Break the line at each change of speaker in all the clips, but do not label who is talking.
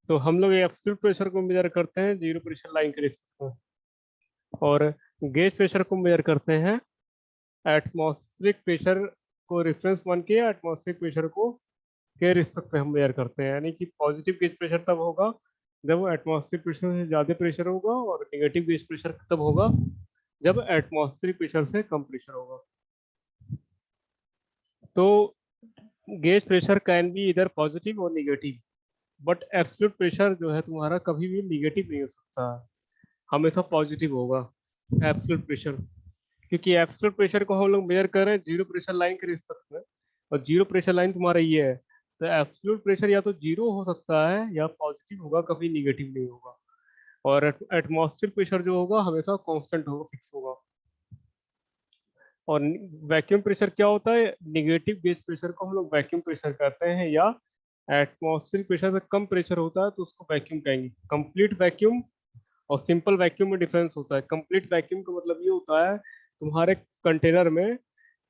तो हम लोग एब्सोल्यूट प्रेशर को मेजर करते हैं जीरो प्रेशर लाइन के रिस्पेक्ट में, और गेज प्रेशर को मेजर करते हैं एटमॉस्फेरिक प्रेशर को रेफरेंस मान के, एटमॉस्फेरिक प्रेशर को के रिस्पेक्ट में हम मेजर करते हैं। यानी कि पॉजिटिव गेज प्रेशर तब होगा जब एटमॉस्फेरिक प्रेशर से ज़्यादा प्रेशर होगा, और नेगेटिव गेज प्रेशर तब होगा जब एटमॉस्फेरिक प्रेशर से कम प्रेशर होगा। तो गेज प्रेशर कैन बी इधर पॉजिटिव और निगेटिव, बट एब्सोल्यूट प्रेशर जो है तुम्हारा कभी भी निगेटिव नहीं हो सकता, हमेशा पॉजिटिव होगा एब्सोल्यूट प्रेशर। क्योंकि एब्सोल्यूट प्रेशर को हम लोग मेजर कर रहे हैं जीरो प्रेशर लाइन के रिस्पेक्ट में, और जीरो प्रेशर लाइन तुम्हारा ये है, तो एब्सोल्यूट प्रेशर या तो जीरो हो सकता है या पॉजिटिव होगा, कभी निगेटिव नहीं होगा। और एटमॉस्फेरिक प्रेशर जो होगा हमेशा कांस्टेंट होगा, फिक्स होगा। और वैक्यूम प्रेशर क्या होता है? निगेटिव गेज प्रेशर को हम लोग वैक्यूम प्रेशर कहते हैं, या एटमॉस्फेरिक प्रेशर से कम प्रेशर होता है तो उसको वैक्यूम कहेंगे। कंप्लीट वैक्यूम और सिंपल वैक्यूम में डिफरेंस होता है। कंप्लीट वैक्यूम का मतलब ये होता है तुम्हारे कंटेनर में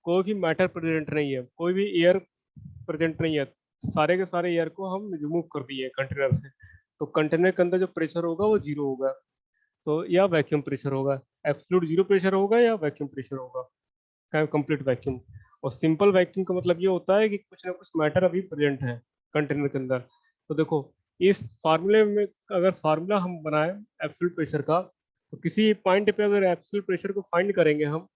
कोई भी मैटर प्रेजेंट नहीं है, कोई भी एयर प्रेजेंट नहीं है, सारे के सारे एयर को हम रिमूव कर दिए कंटेनर से, तो कंटेनर के अंदर जो प्रेशर होगा वो जीरो होगा, तो या वैक्यूम प्रेशर होगा। एब्सोल्यूट जीरो प्रेशर होगा या वैक्यूम प्रेशर होगा, कंप्लीट वैक्यूम। और सिंपल वैक्यूम का मतलब ये होता है कि कुछ ना कुछ मैटर अभी प्रेजेंट है कंटेनर के अंदर। तो देखो, इस फार्मूले में अगर फार्मूला हम बनाएं एब्सोल्यूट प्रेशर का, तो किसी पॉइंट पे अगर एब्सोल्यूट प्रेशर को फाइंड करेंगे हम,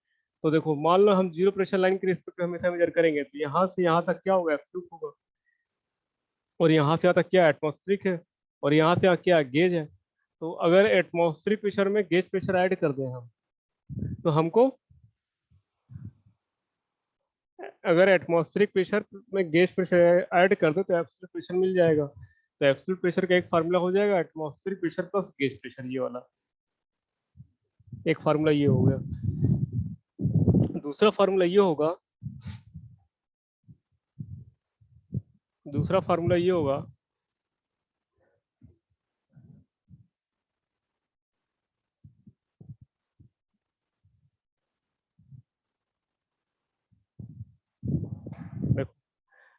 तो देखो मान लो हम जीरो प्रेशर लाइन के रिस्पेक्ट में हमेशा मेजर करेंगे, तो यहाँ से यहाँ तक क्या होगा? एब्सोल्यूट होगा। और यहाँ से यहाँ तक क्या? एटमॉस्फेरिक है। और यहाँ से यहाँ क्या? गेज है। तो अगर एटमॉस्फेरिक प्रेशर में गेज प्रेशर ऐड कर दें हम, तो हमको, अगर एटमॉस्फेरिक प्रेशर में गेज प्रेशर ऐड कर दो तो एब्सोल्यूट प्रेशर मिल जाएगा। तो एब्सोल्यूट प्रेशर का एक फार्मूला हो जाएगा atmospheric pressure plus gauge pressure, ये वाला एक फार्मूला ये हो गया। दूसरा फार्मूला ये होगा, दूसरा फार्मूला ये होगा,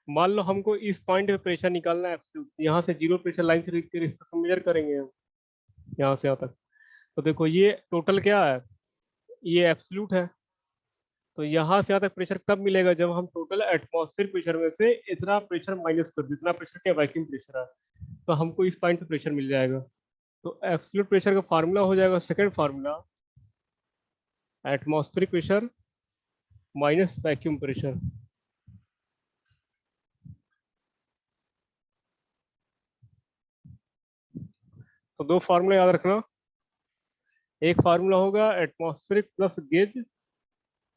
मान लो हमको इस पॉइंट पे प्रेशर निकालना है एब्सोल्यूट, यहाँ से जीरो प्रेशर लाइन से रिस्पेक्ट में मेजर करेंगे हम यहाँ से यहाँ तक। तो देखो ये टोटल क्या है? ये एब्सोल्यूट है। तो यहाँ से यहाँ तक प्रेशर तब मिलेगा जब हम टोटल एटमॉस्फेयर प्रेशर में से इतना प्रेशर माइनस कर दें। इतना प्रेशर क्या? वैक्यूम प्रेशर है। तो हमको इस पॉइंट पे प्रेशर मिल जाएगा। तो एब्सोल्यूट प्रेशर का फार्मूला हो जाएगा, second formula, atmospheric pressure minus vacuum pressure. तो दो फार्मूला याद रखना, एक फार्मूला होगा एटमॉस्फेरिक प्लस गेज,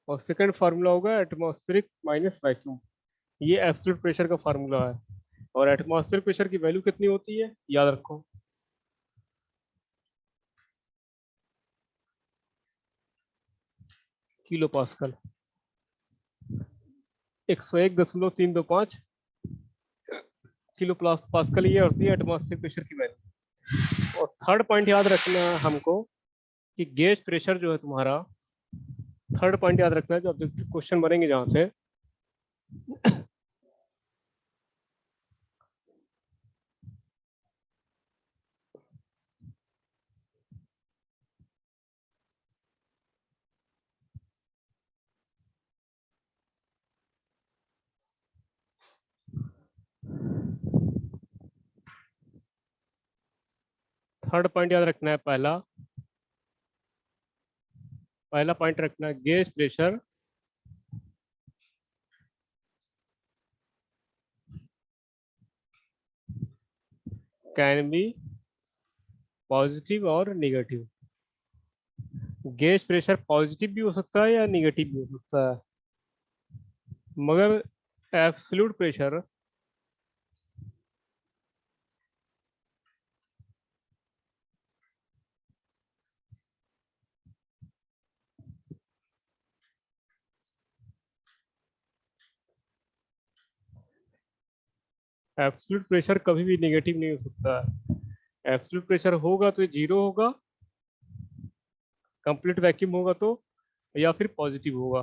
और सेकंड फार्मूला होगा एटमॉस्फेरिक माइनस वैक्यूम। ये एब्सोल्यूट प्रेशर का फार्मूला है। और एटमॉस्फेरिक प्रेशर की वैल्यू कितनी होती है याद रखो, किलो पास्कल। 101.325 किलो पास्कल ये होती है एटमॉस्फेरिक प्रेशर की वैल्यू। और थर्ड पॉइंट याद रखना है हमको कि गेज प्रेशर जो है तुम्हारा, थर्ड पॉइंट याद रखना है जो ऑब्जेक्टिव क्वेश्चन बनेंगे जहां से, थर्ड पॉइंट याद रखना है, पहला पहला पॉइंट रखना है, gauge pressure can be positive और निगेटिव। गेज प्रेशर पॉजिटिव भी हो सकता है या निगेटिव भी हो सकता है, मगर एब्सोल्यूट प्रेशर एब्सोल्यूट प्रेशर कभी भी नेगेटिव नहीं हो सकता है। एब्सोल्यूट प्रेशर होगा तो जीरो होगा, कंप्लीट वैक्यूम होगा तो, या फिर पॉजिटिव होगा,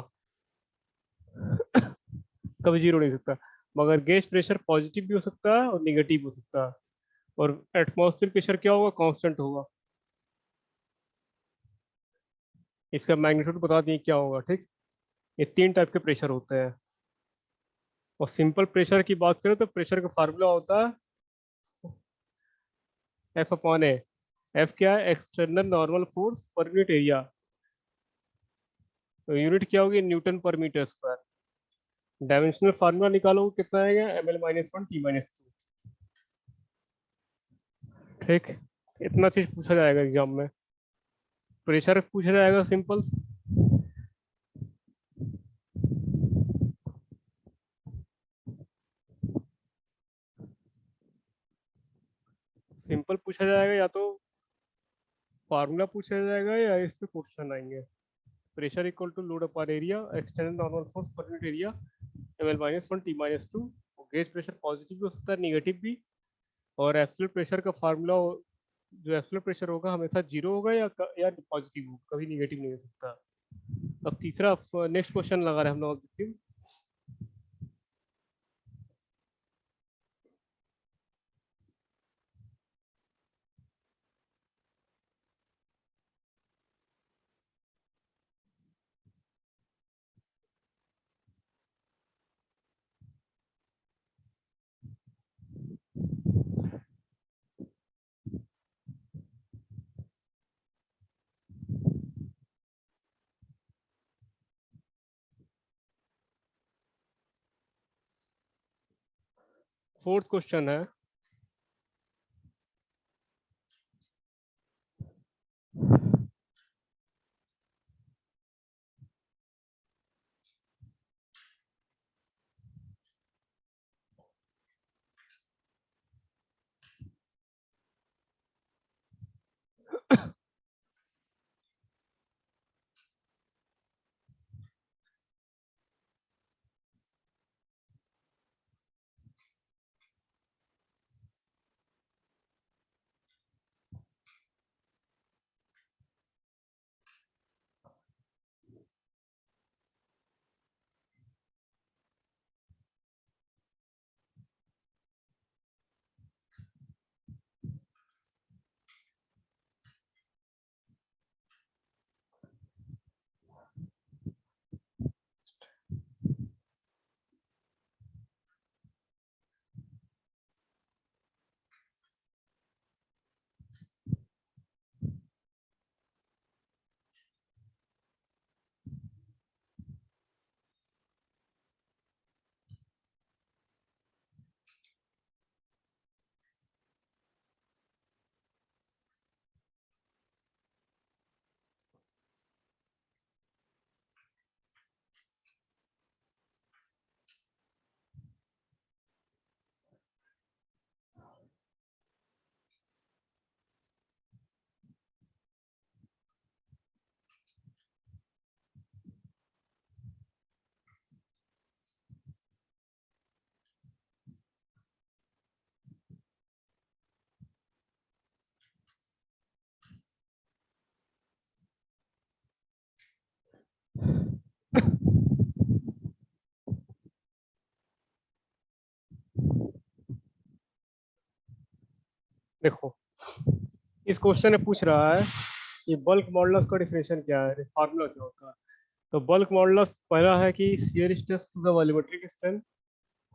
कभी जीरो नहीं हो सकता। मगर गेज प्रेशर पॉजिटिव भी हो सकता है और निगेटिव हो सकता है। और एटमॉस्फेरिक प्रेशर क्या होगा, कांस्टेंट होगा। इसका मैग्नीट्यूड बता दिए क्या होगा, ठीक। ये तीन टाइप के प्रेशर होते हैं। और सिंपल प्रेशर की बात करें तो प्रेशर का फार्मूला होता है एफ अपॉन ए। एफ क्या है, external normal force per unit area. तो यूनिट क्या होगी, न्यूटन पर मीटर स्क्वायर। डायमेंशनल फार्मूला निकालो कितना आएगा, ml-1 t-2। ठीक, इतना चीज पूछा जाएगा एग्जाम में। प्रेशर पूछा जाएगा सिंपल। सिंपल पूछा जाएगा, या तो फार्मूला पूछा जाएगा या इस पे क्वेश्चन आएंगे। Pressure equal to load upon area, external normal force per unit area, ml-1 t-2। Gauge pressure positive भी हो सकता है, निगेटिव भी। और एब्सोल्यूट प्रेशर का फार्मूला, जो एब्सोल्यूट प्रेशर होगा हमेशा जीरो होगा या पॉजिटिव होगा, कभी निगेटिव नहीं हो सकता। अब तीसरा नेक्स्ट क्वेश्चन लगा रहे हम लोग ऑब्जेक्टिव। फोर्थ क्वेश्चन है, देखो इस क्वेश्चन में पूछ रहा है कि बल्क मॉडुलस का डिफिनेशन क्या है, फार्मूला क्या होता है। तो बल्क मॉडुलस पहला है कि shear stress to the volumetric strength.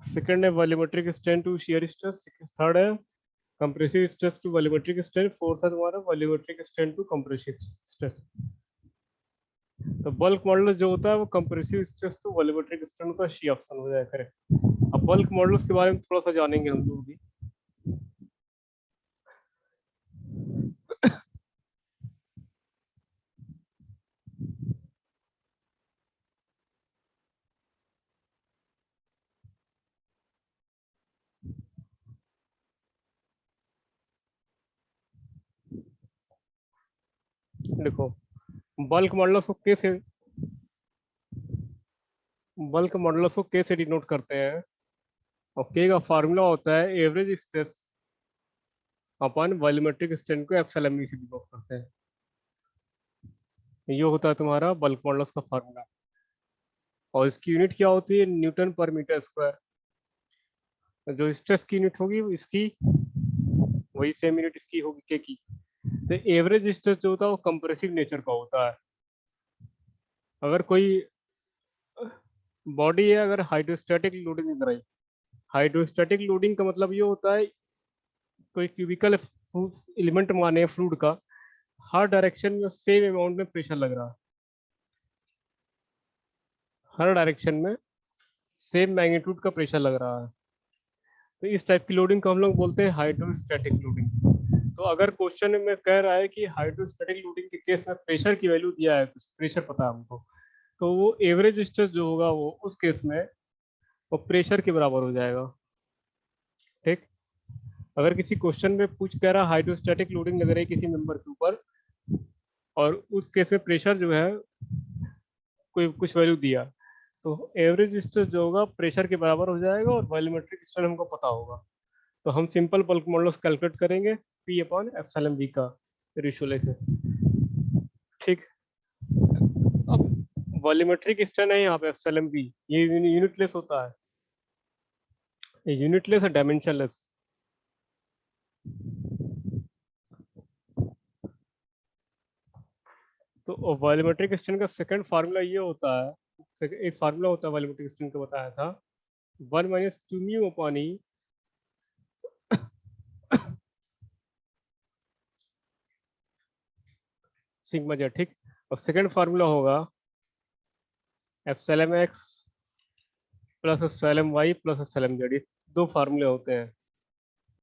Second है volumetric strength to shear stress. Third है compressive stress to volumetric strength. Fourth है तुम्हारा volumetric strength to compressive stress. तो बल्क मॉडुलस जो होता है वो compressive stress to volumetric strength होता है, सी ऑप्शन हो जाएगा करेक्ट। अब बल्क मॉडुलस के बारे में थोड़ा सा जानेंगे हम लोग भी। देखो बल्क मॉडुलस को कैसे, बल्क मॉडुलस को कैसे डिनोट करते हैं। और के का फार्मूला होता है एवरेज स्ट्रेस अपन वॉल्यूमेट्रिक स्ट्रेंथ को एप्सिलॉन में से डिनोट करते हैं। ये होता है तुम्हारा बल्क मॉडुलस का फार्मूला। और इसकी यूनिट क्या होती है, न्यूटन पर मीटर स्क्वायर। जो स्ट्रेस की यूनिट होगी वो इसकी वही सेम यूनिट इसकी होगी के की। तो एवरेज स्ट्रेस जो होता है वो कंप्रेसिव नेचर का होता है। अगर कोई बॉडी है, अगर हाइड्रोस्टैटिक लोडिंग इधर आई, हाइड्रोस्टैटिक लोडिंग का मतलब ये होता है कोई क्यूबिकल एलिमेंट माने फ्लूइड का, हर डायरेक्शन में सेम अमाउंट में प्रेशर लग रहा है, हर डायरेक्शन में सेम मैग्नीट्यूड का प्रेशर लग रहा है। तो इस टाइप की लोडिंग को हम लोग बोलते हैं हाइड्रोस्टैटिक लोडिंग। तो अगर क्वेश्चन में कह रहा है कि हाइड्रोस्टैटिक लोडिंग के केस में प्रेशर की वैल्यू दिया है, प्रेशर पता है हमको, तो वो एवरेज स्ट्रेस जो होगा वो उस केस में वो प्रेशर के बराबर हो जाएगा। ठीक। अगर किसी क्वेश्चन में पूछ कह रहा हाइड्रोस्टैटिक लोडिंग लग रही है किसी मेंबर के ऊपर, और उस केस में प्रेशर जो है कोई कुछ वैल्यू दिया, तो एवरेज स्ट्रेस जो होगा प्रेशर के बराबर हो जाएगा और वॉल्यूमेट्रिक स्ट्रेन हमको पता होगा। तो हम सिंपल बल्क मॉडुलस कैलकुलेट करेंगे पी अपॉन एप्सिलॉन बी का रेशियो लेके। ठीक। अब वॉल्यूमेट्रिक स्ट्रेन है यहाँ पे एप्सिलॉन बी, ये यूनिटलेस होता है, ये यूनिटलेस है डायमेंशनलेस। तो वॉल्यूमेट्रिक स्ट्रेन का सेकंड फार्मूला ये होता है, एक फार्मूला होता है वॉल्यूमेट्रिक स्ट्रेन का बताया था, 1 - 2 mu upon E sigma Z. ठीक। और सेकंड फार्मूला होगा epsilon X plus epsilon Y plus epsilon Z. ये दो फार्मूले होते हैं।